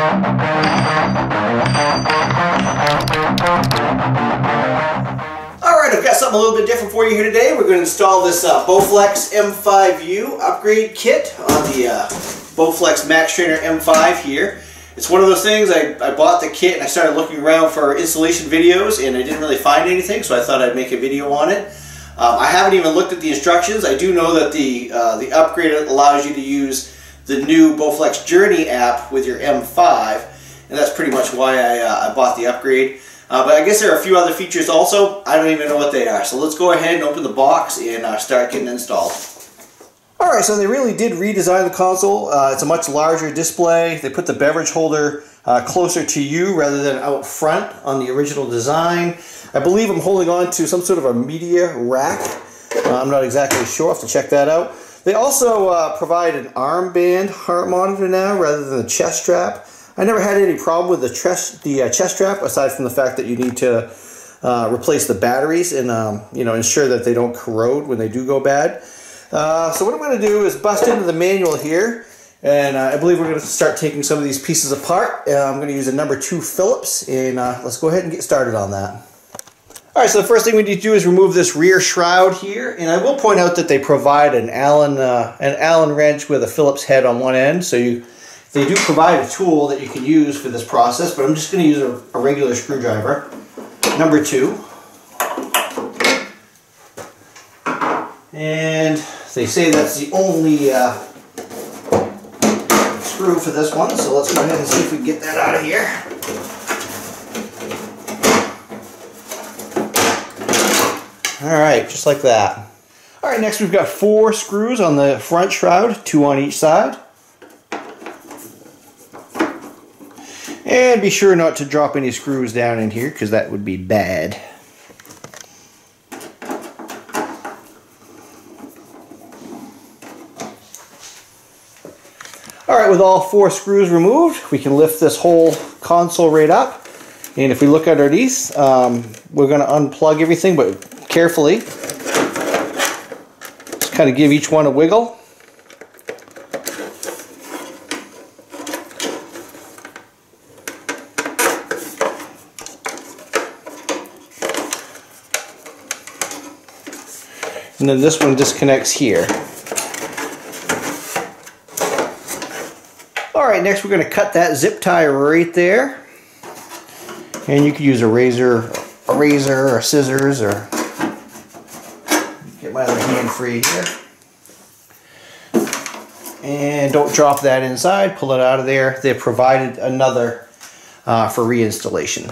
Alright, I've got something a little bit different for you here today. We're going to install this Bowflex M5U upgrade kit on the Bowflex Max Trainer M5 here. It's one of those things, I bought the kit and I started looking around for installation videos and I didn't really find anything, so I thought I'd make a video on it. I haven't even looked at the instructions. I do know that the upgrade allows you to use the new Bowflex JRNY app with your M5, and that's pretty much why I bought the upgrade. But I guess there are a few other features also. I don't even know what they are. So let's go ahead and open the box and start getting installed. Alright, so they really did redesign the console. It's a much larger display. They put the beverage holder closer to you rather than out front on the original design. I believe I'm holding on to some sort of a media rack. I'm not exactly sure. I'll have to check that out. They also provide an armband heart monitor now rather than the chest strap. I never had any problem with the chest strap, aside from the fact that you need to replace the batteries and ensure that they don't corrode when they do go bad. So what I'm going to do is bust into the manual here, and I believe we're going to start taking some of these pieces apart. I'm going to use a number 2 Phillips, and let's go ahead and get started on that. Alright, so the first thing we need to do is remove this rear shroud here, and I will point out that they provide an Allen wrench with a Phillips head on one end, so they do provide a tool that you can use for this process, but I'm just going to use a regular screwdriver, number 2. And they say that's the only screw for this one, so let's go ahead and see if we can get that out of here. Alright, just like that. Alright, next we've got 4 screws on the front shroud, 2 on each side. And be sure not to drop any screws down in here because that would be bad. Alright, with all 4 screws removed, we can lift this whole console right up. And if we look underneath, we're going to unplug everything, but carefully. Just kind of give each one a wiggle. And then this one disconnects here. Alright, next we're going to cut that zip tie right there. And you could use a razor or scissors, or get my other hand free here. And don't drop that inside, pull it out of there. They've provided another for reinstallation.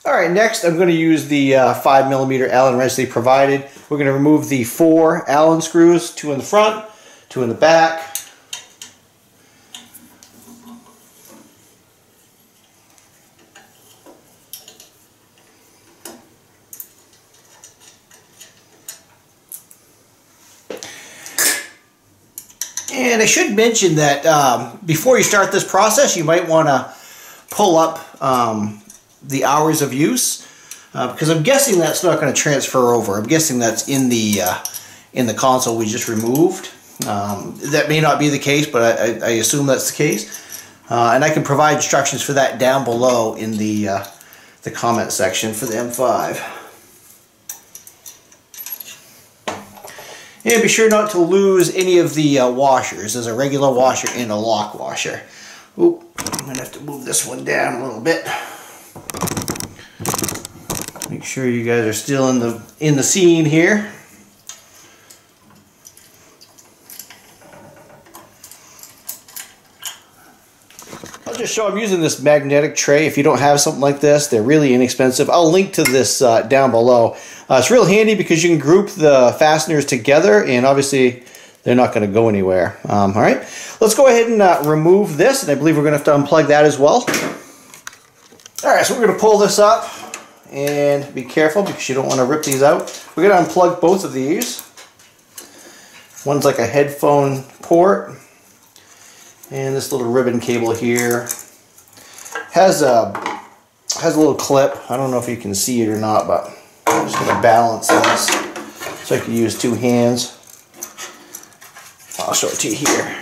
Alright, next I'm going to use the 5mm Allen wrench they provided. We're going to remove the 4 Allen screws, 2 in the front, 2 in the back. And I should mention that before you start this process, you might want to pull up the hours of use, because I'm guessing that's not going to transfer over. I'm guessing that's in the console we just removed. That may not be the case, but I assume that's the case. And I can provide instructions for that down below in the comment section for the M5. And be sure not to lose any of the washers. There's a regular washer and a lock washer. Oop, I'm going to have to move this one down a little bit. Make sure you guys are still in the scene here. I'll just show I'm using this magnetic tray. If you don't have something like this, they're really inexpensive. I'll link to this down below. It's real handy because you can group the fasteners together, and obviously they're not going to go anywhere. Alright, let's go ahead and remove this, and I believe we're going to have to unplug that as well. Alright, so we're going to pull this up, and be careful because you don't want to rip these out. We're going to unplug both of these. One's like a headphone port, and this little ribbon cable here has a little clip. I don't know if you can see it or not, but I'm just going to balance this so I can use 2 hands. I'll show it to you here.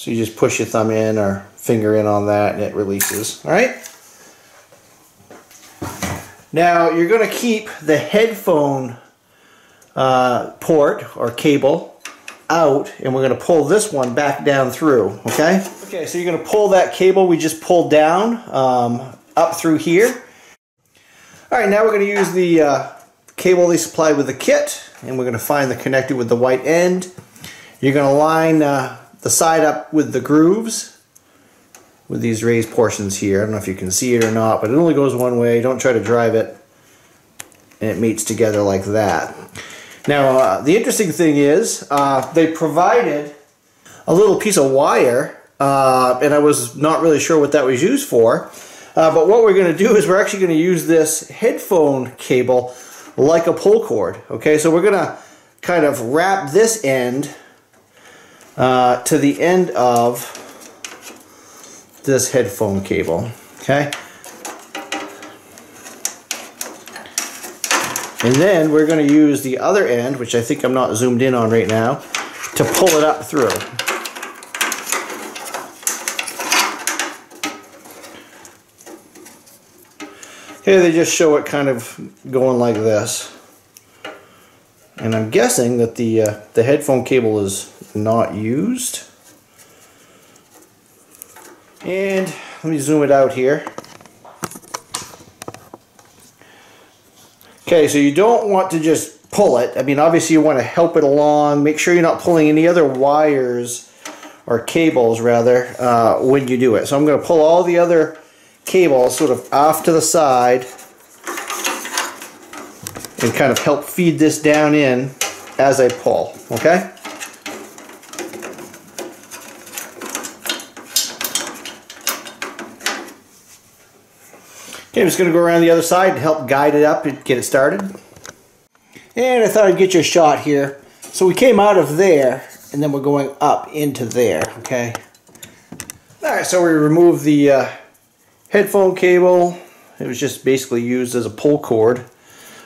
So you just push your thumb in or finger in on that and it releases. All right. Now you're going to keep the headphone port or cable out, and we're going to pull this one back down through. Okay. Okay. So you're going to pull that cable we just pulled down up through here. All right. Now we're going to use the cable they supplied with the kit, and we're going to find the connector with the white end. You're going to line the side up with the grooves with these raised portions here. I don't know if you can see it or not, but it only goes one way. Don't try to drive it, and it meets together like that. Now the interesting thing is they provided a little piece of wire, and I was not really sure what that was used for, but what we're going to do is we're actually going to use this headphone cable like a pull cord. Okay, so we're going to kind of wrap this end to the end of this headphone cable. Okay, and then we're going to use the other end, which I think I'm not zoomed in on right now, to pull it up through. Here they just show it kind of going like this. And I'm guessing that the headphone cable is not used. And let me zoom it out here. Okay, so you don't want to just pull it. I mean, obviously you want to help it along. Make sure you're not pulling any other wires or cables rather when you do it. So I'm going to pull all the other cables sort of off to the side and kind of help feed this down in as I pull. Okay? Okay, I'm just going to go around the other side and help guide it up and get it started. And I thought I'd get you a shot here. So we came out of there, and then we're going up into there, okay? Alright, so we removed the headphone cable. It was just basically used as a pull cord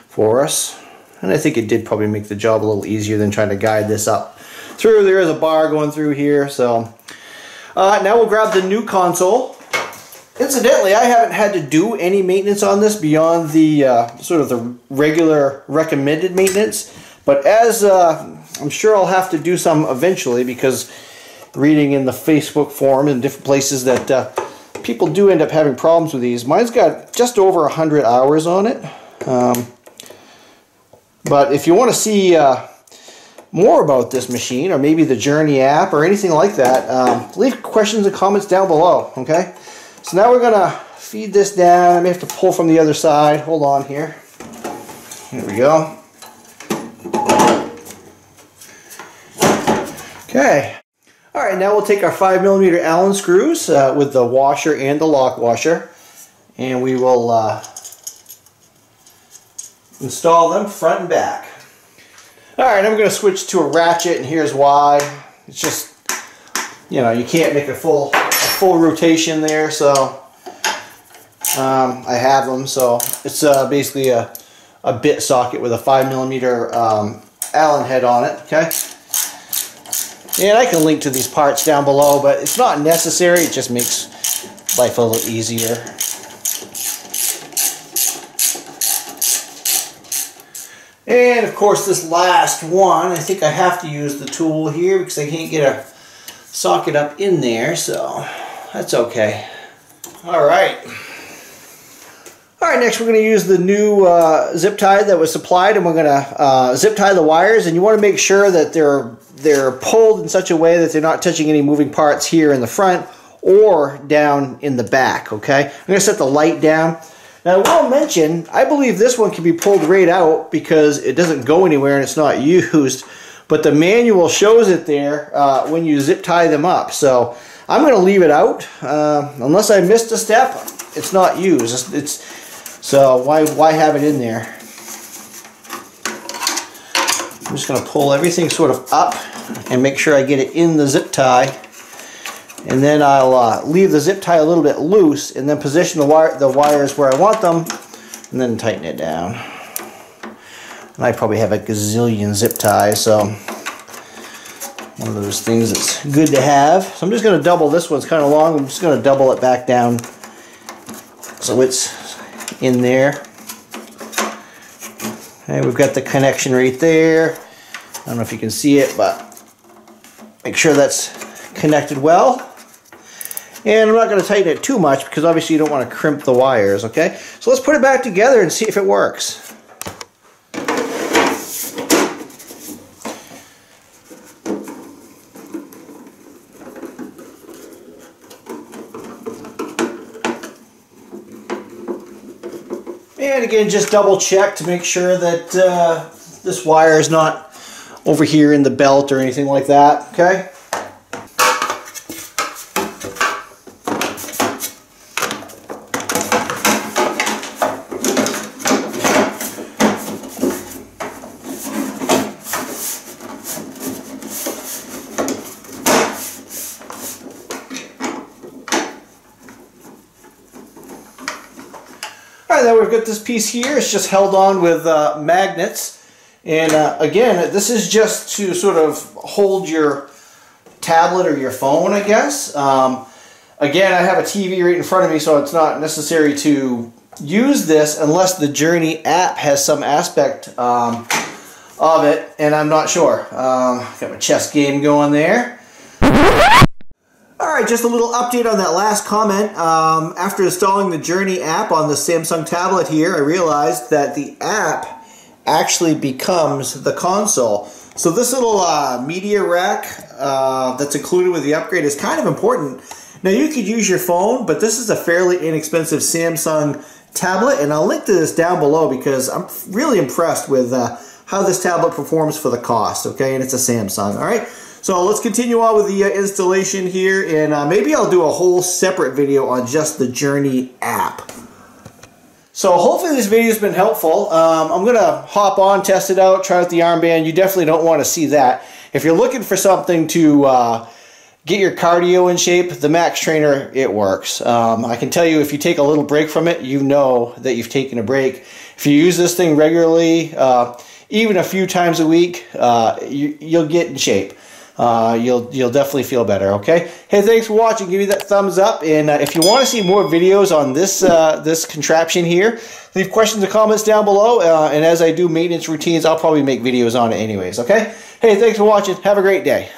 for us. And I think it did probably make the job a little easier than trying to guide this up through. There is a bar going through here, so... now we'll grab the new console. Incidentally, I haven't had to do any maintenance on this beyond the sort of the regular recommended maintenance, but as I'm sure I'll have to do some eventually, because reading in the Facebook forum and different places that people do end up having problems with these. Mine's got just over 100 hours on it, but if you want to see more about this machine, or maybe the JRNY app or anything like that, leave questions and comments down below, okay? So now we're going to feed this down. I may have to pull from the other side. Hold on here. Here we go. Okay. Alright, now we'll take our 5mm Allen screws with the washer and the lock washer, and we will install them front and back. Alright, I'm going to switch to a ratchet, and here's why. It's just, you know, you can't make a full rotation there, so I have them. So it's basically a bit socket with a 5mm Allen head on it. Okay, and I can link to these parts down below, but it's not necessary. It just makes life a little easier. And of course, this last one, I think I have to use the tool here because I can't get a socket up in there, so that's okay. Alright, next we're going to use the new zip tie that was supplied, and we're going to zip tie the wires, and you want to make sure that they're pulled in such a way that they're not touching any moving parts here in the front or down in the back, okay? I'm going to set the light down. Now I will mention, I believe this one can be pulled right out because it doesn't go anywhere and it's not used, but the manual shows it there when you zip tie them up. So I'm going to leave it out. Unless I missed a step, it's not used. So why have it in there? I'm just going to pull everything sort of up and make sure I get it in the zip tie. And then I'll leave the zip tie a little bit loose and then position the wires where I want them and then tighten it down. And I probably have a gazillion zip ties, so One of those things that's good to have. So I'm just going to double, this one's kind of long, I'm just going to double it back down so it's in there. Okay, we've got the connection right there. I don't know if you can see it, but make sure that's connected well. And I'm not going to tighten it too much because obviously you don't want to crimp the wires, okay? So let's put it back together and see if it works. And again, just double check to make sure that this wire is not over here in the belt or anything like that, okay? Alright, now we've got this piece here. It's just held on with magnets. And again, this is just to sort of hold your tablet or your phone, I guess. Again, I have a TV right in front of me, so it's not necessary to use this unless the JRNY app has some aspect of it, and I'm not sure. Got my chess game going there. Alright, just a little update on that last comment. After installing the JRNY app on the Samsung tablet here, I realized that the app actually becomes the console. So this little media rack that's included with the upgrade is kind of important. Now you could use your phone, but this is a fairly inexpensive Samsung tablet, and I'll link to this down below because I'm really impressed with how this tablet performs for the cost, okay? And it's a Samsung, alright? So let's continue on with the installation here, and maybe I'll do a whole separate video on just the JRNY app. So hopefully this video has been helpful. I'm going to hop on, test it out, try out the armband. You definitely don't want to see that. If you're looking for something to get your cardio in shape, the MaxTrainer, it works. I can tell you if you take a little break from it, you know that you've taken a break. If you use this thing regularly, even a few times a week, you'll get in shape. You'll definitely feel better, okay? Hey, thanks for watching. Give me that thumbs up, and if you want to see more videos on this this contraption here, leave questions and comments down below, and as I do maintenance routines, I'll probably make videos on it anyways, okay? Hey, thanks for watching. Have a great day.